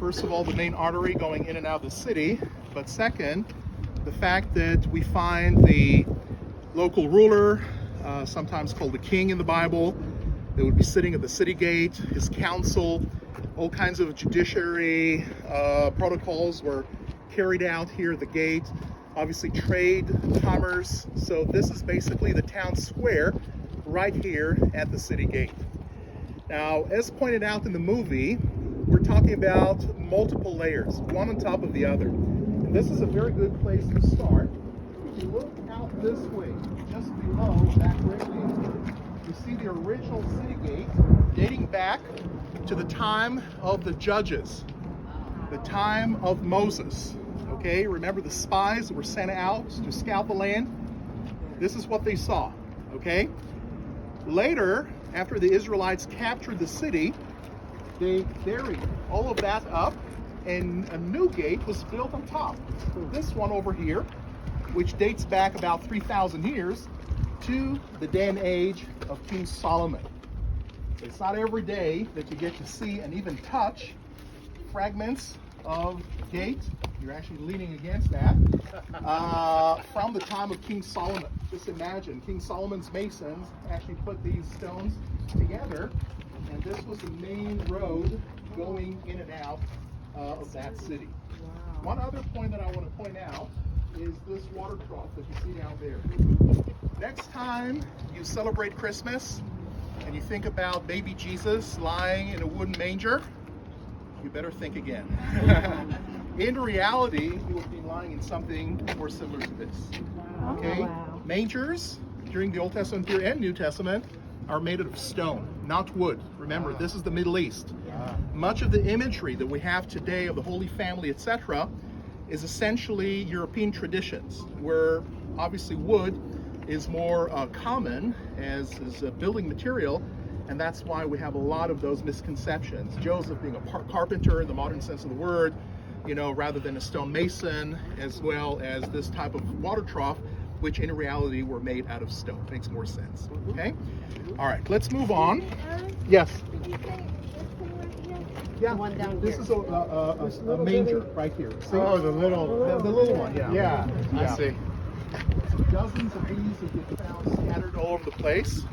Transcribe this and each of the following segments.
First of all, the main artery going in and out of the city, but second, the fact that we find the local ruler, sometimes called the king in the Bible, that would be sitting at the city gate, his council, all kinds of judiciary protocols were carried out here at the gate. Obviously trade, commerce. So this is basically the town square right here at the city gate. Now, as pointed out in the movie, we're talking about multiple layers, one on top of the other. And this is a very good place to start. If you look out this way, just below that railing, you see the original city gate dating back to the time of the judges, the time of Moses. Okay, remember the spies that were sent out to scout the land? This is what they saw, okay? Later, after the Israelites captured the city, they buried all of that up, and a new gate was built on top. This one over here, which dates back about 3,000 years to the day and age of King Solomon. It's not every day that you get to see and even touch fragments of gate. You're actually leaning against that from the time of King Solomon. Just imagine, King Solomon's masons actually put these stones together, and this was the main road going in and out of that city. Wow. One other point that I want to point out is this water trough that you see down there. Next time you celebrate Christmas and you think about baby Jesus lying in a wooden manger, you better think again. In reality, he would be lying in something more similar to this. Wow. Okay? Wow. Mangers during the Old Testament period and New Testament are made of stone, not wood. Remember, this is the Middle East. Much of the imagery that we have today of the Holy Family, etc., is essentially European traditions, where obviously wood is more common as a building material, and that's why we have a lot of those misconceptions. Joseph being a carpenter in the modern sense of the word, rather than a stonemason, as well as this type of water trough, which in reality were made out of stone. Makes more sense. Okay? All right, let's move on. Yes? Did you say this thing right here? Yeah, The one down this here. is a manger right here. See? Oh, the little one, yeah. Yeah, I see. So dozens of these have been found scattered all over the place.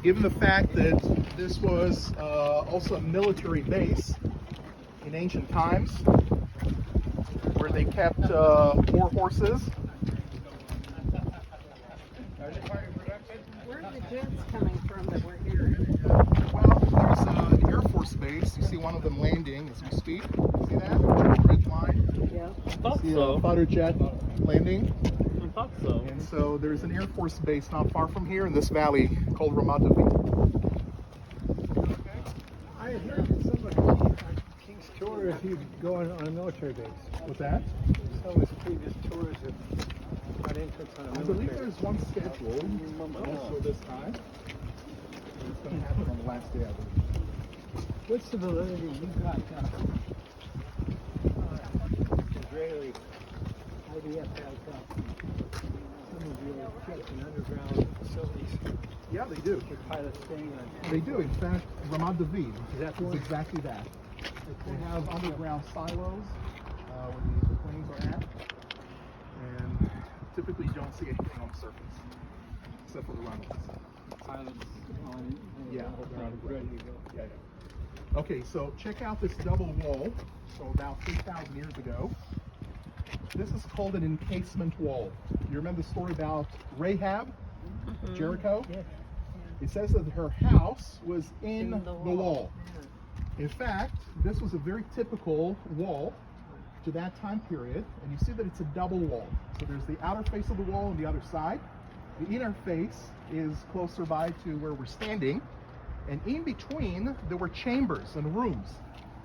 Given the fact that this was also a military base in ancient times, where they kept war horses. Where are the jets coming from that we're hearing? Well, there's an Air Force base. You see one of them landing as we speak. See that? Ridge line. Yeah. I thought See so. a fighter jet landing. I thought so. And so there's an Air Force base not far from here in this valley called Ramat David. I heard that some of King's tours he'd go on a military base. What's that? Some of his previous tours have got entrance on a I military believe base. there's one scheduled also this time. And it's going to happen on the last day, I believe. What's the validity you got Israeli IDF has some of your ships and underground facilities Yeah, they do. with pilots staying on? They do. In fact, Ramat David Is that the is one? exactly that. They have underground silos where the planes are at, and typically you don't see anything on the surface except for the runways. Pilots on Yeah. ready to go. Yeah, yeah. Okay, so check out this double wall. So about 3,000 years ago, this is called an encasement wall. You remember the story about Rahab, Jericho? Yes. It says that her house was in the wall. wall. In fact, this was a very typical wall to that time period, and you see that it's a double wall. So there's the outer face of the wall on the other side. The inner face is closer by to where we're standing, and in between there were chambers and rooms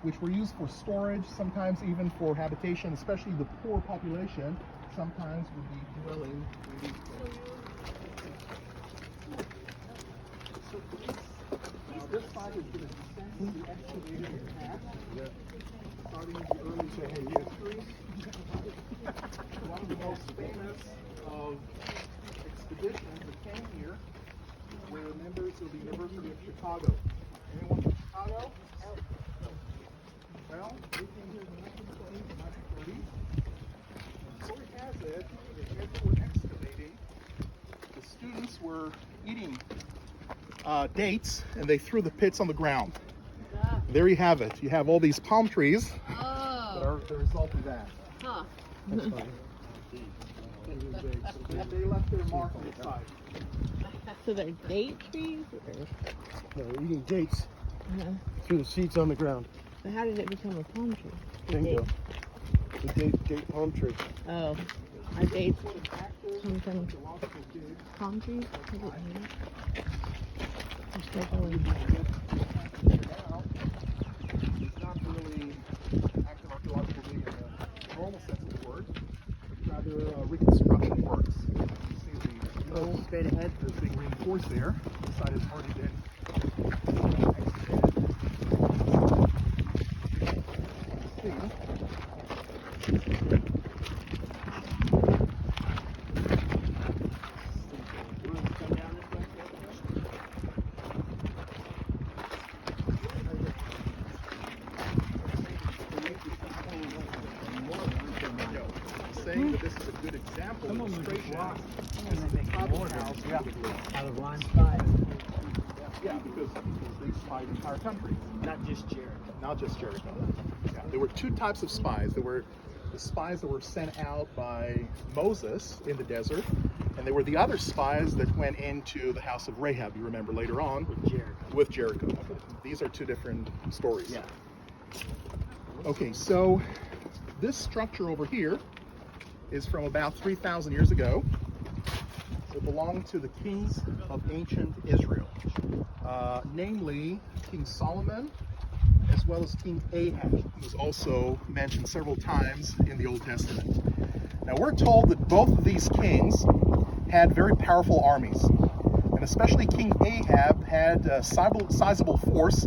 which were used for storage, sometimes even for habitation, especially the poor population sometimes would be dwelling in these places. Now this side has been extensively excavated in the past, starting in the early history. One of the most famous of expeditions that came here were members of the University of Chicago. Anyone from Chicago? Well, we that as they were excavating, the students were eating dates, and they threw the pits on the ground. There you have it. You have all these palm trees that are the result of that. Huh. That's funny. They left their mark on the side. So they're date trees? No, we're eating dates Uh-huh. through the seeds on the ground. So how did it become a palm tree? Bingo. The date palm tree. Oh, are dates come from palm trees? I didn't know that. They're still going. It's not really active archaeological dig in the normal sense of the word, but rather reconstruction works. You see the Straight ahead. is being reinforced there. The side has already been saying that this is a good example of illustration. This is the type of house Out of limestone. yeah, because they spied the entire country. Not just Jericho. Not just Jericho. Yeah. There were two types of spies. There were the spies that were sent out by Moses in the desert, and there were the other spies that went into the house of Rahab, you remember later on, with Jericho. Okay. These are two different stories. Yeah. Okay, so this structure over here is from about 3,000 years ago. It belonged to the kings of ancient Israel, namely King Solomon, as well as King Ahab, who was also mentioned several times in the Old Testament. Now we're told that both of these kings had very powerful armies, and especially King Ahab had a sizable force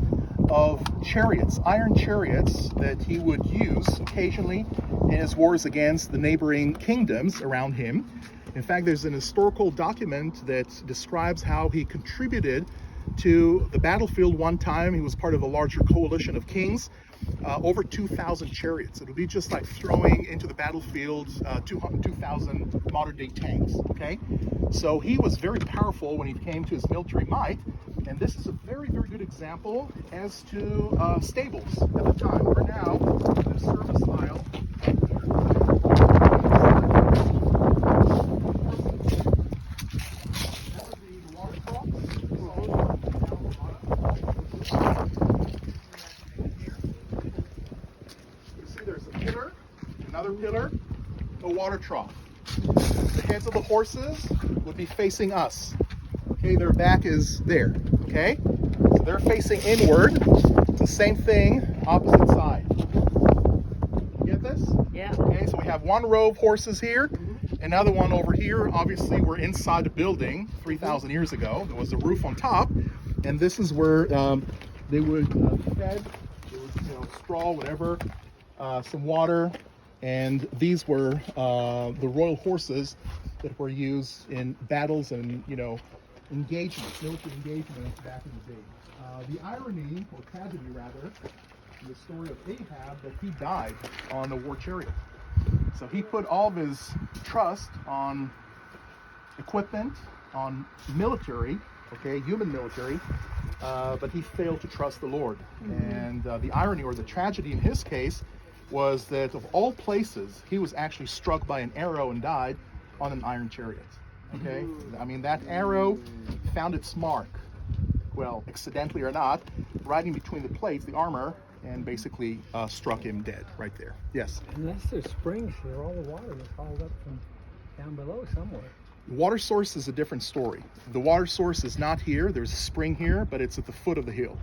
of chariots, iron chariots, that he would use occasionally in his wars against the neighboring kingdoms around him. In fact, there's an historical document that describes how he contributed to the battlefield one time. He was part of a larger coalition of kings, over 2,000 chariots. It would be just like throwing into the battlefield 2,000 modern-day tanks, okay? So he was very powerful when he came to his military might, and this is a very, very good example as to stables at the time. We're now in a service aisle. Another pillar, a water trough. The heads of the horses would be facing us. Okay, their back is there. Okay, so they're facing inward. It's the same thing, opposite side. You get this? Yeah. Okay, so we have one row of horses here, another one over here. Obviously, we're inside the building 3,000 years ago. There was a roof on top, and this is where they would fed. There was, straw, whatever, some water. And these were the royal horses that were used in battles and, engagements, military engagements back in the day. The irony, or tragedy rather, in the story of Ahab, that he died on a war chariot. So he put all of his trust on equipment, on military, human military, but he failed to trust the Lord. Mm-hmm. And the irony, or the tragedy in his case, was that of all places, he was actually struck by an arrow and died on an iron chariot. Okay? I mean, that arrow found its mark, well, accidentally or not, right in between the plates, the armor, and basically struck him dead right there. Yes? Unless there's springs here, all the water is hauled up from down below somewhere. The water source is a different story. The water source is not here. There's a spring here, but it's at the foot of the hill.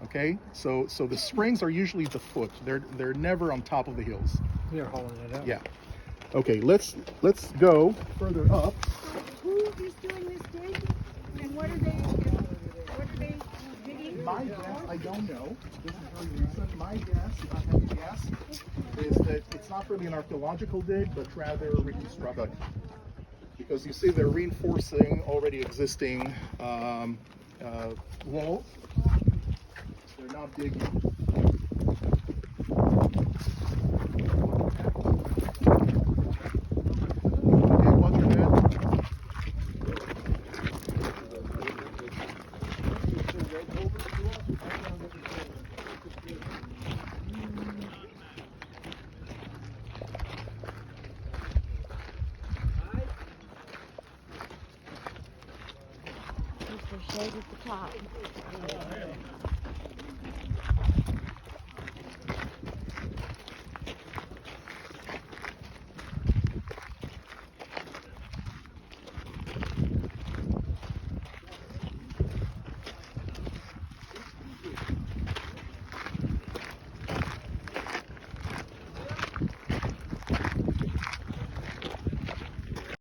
Okay, so the springs are usually the foot. They're never on top of the hills. They're hauling it up. Yeah. Okay, let's go further up. Who is doing this dig? And what are they digging? My guess, I don't know. This is very recent. My guess, if I have to guess, is that it's not really an archaeological dig, but rather a reconstruction. Because you see, they're reinforcing already existing walls. They're not digging. Right at the top.